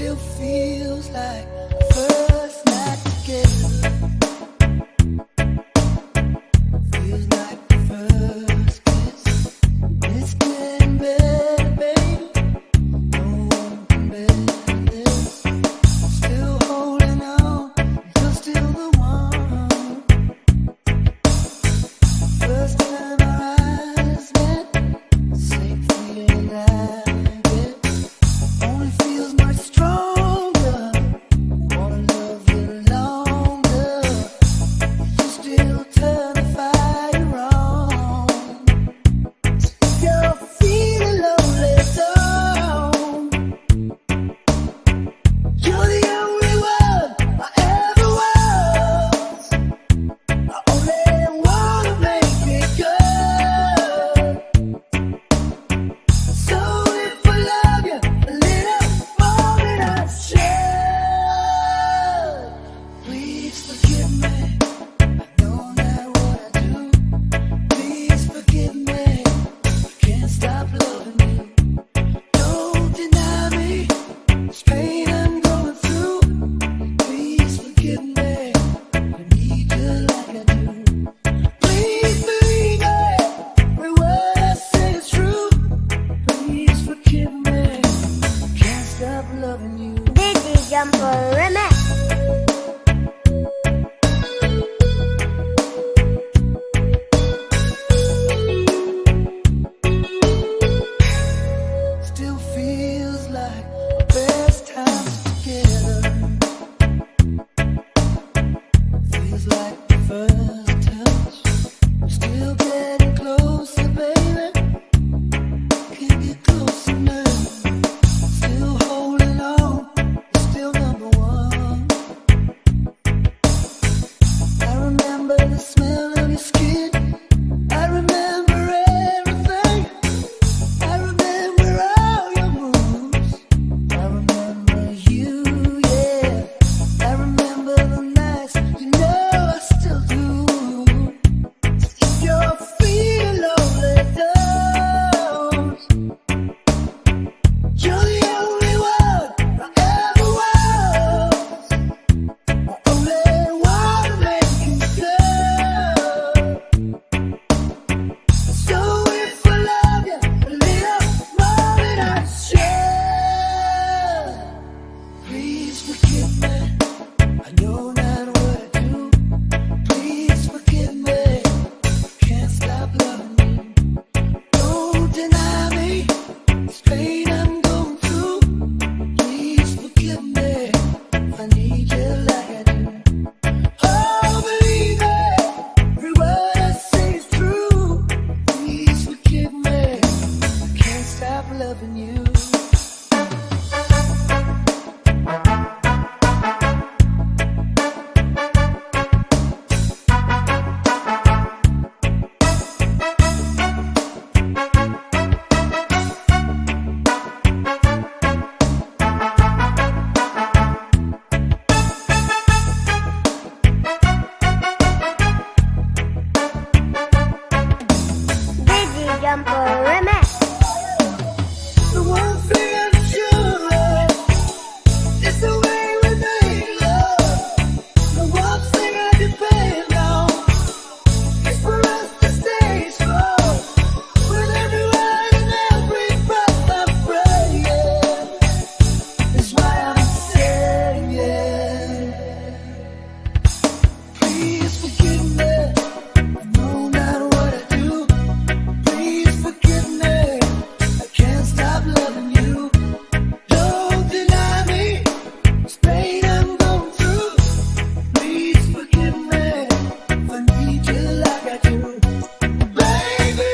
still feels like first night together. Feels like the first kiss. It's getting better, baby. No one can better this. Still holding on, you're still the one. First time our eyes met, same feeling I get. Only feels much stronger. Wanna love you longer. You still turn the fire on. If you're feeling lonely, don't. You're the only one I ever was. I only wanna make it good. So if I love you a little more than I should, please forgive me. I know not what I do. Please forgive me. I can't stop loving you. Don't deny me this pain I'm going through. Please forgive me. I need you like I do. Please believe me. Every word I say is true. Please forgive me. Can't stop loving you. Digi Jumper Remix. Still feels like our best times together. Feels like the first touch. We're still getting closer, baby. Can't get closer now. Still holding on. You're still number one. I remember the smell of your skin. I remember everything. I remember all your moves. I remember you, yeah. I remember the nights, you know I still do. If you're feeling lonely, don't. You're the only one I ever was. I only wanna make you good. So if I love you a little more than I should, please forgive me. I know not what I do. Please forgive me. Can't stop loving you. Don't deny me this pain I'm going through. Please forgive me. I need you like I do. Oh, believe me. Every word I say is true. Please forgive me. Can't stop loving you. Digi Jumper Remix. The one thing I'm sure of is the way we make love. The one thing I depend on is for us to stay strong. With every word and every breath I'm praying. That's why I'm saying, please forgive me. I know not what I do. Please forgive me. I can't stop loving you. Don't deny me this pain I'm going through. Please forgive me if I need you like I do. Baby,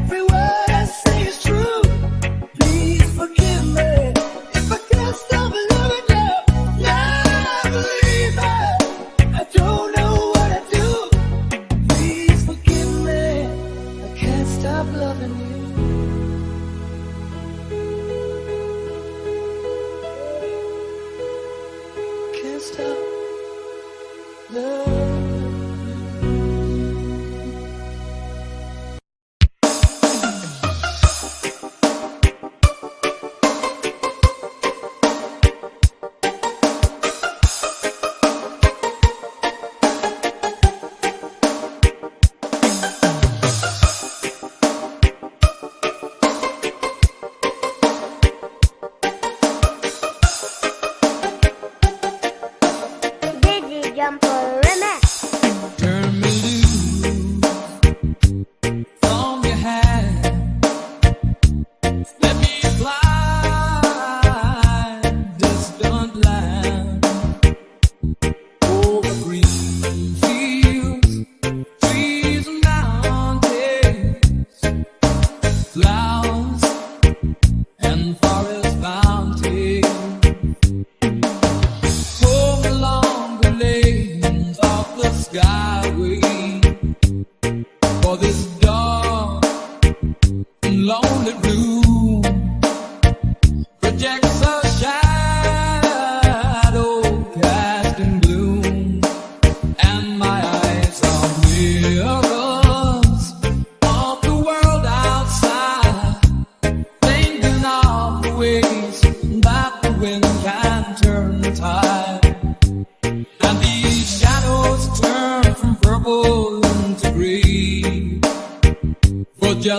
every word I say is true. Please forgive me if I can't stop loving you. Now believe me, I don't know what I do. Please forgive me, I can't stop loving you. Can't stop loving you.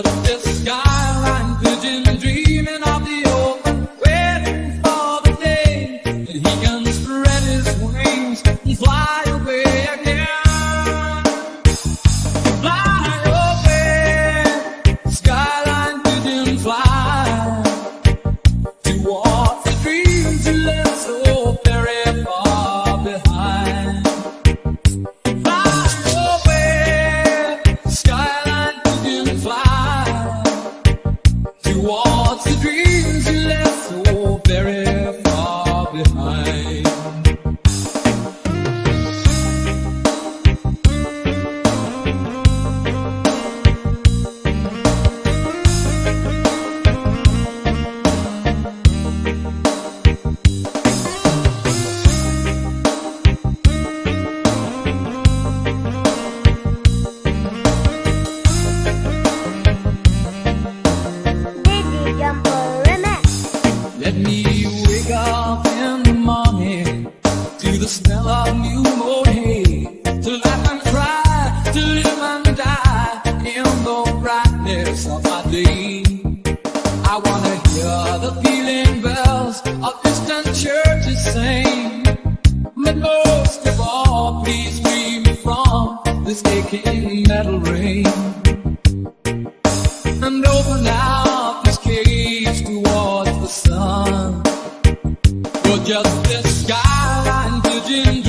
just this skyline pigeon dreaming of the open, waiting for the day that he can spread his wings and fly away again. Fly away, skyline pigeon, fly towards the dreams you left so very far behind. Fly away, skyline pigeon, fly towards the dreams you left so very far behind. Baby jumper remix. Let me wake up in the morning to the smell of new mown hay, to laugh and cry, to live and die in the brightness of my day. I wanna hear the pealing bells of distant churches sing, but most of all, please free me from this aching metal rain, and open out this cage towards the sun. You're just this skyline pigeon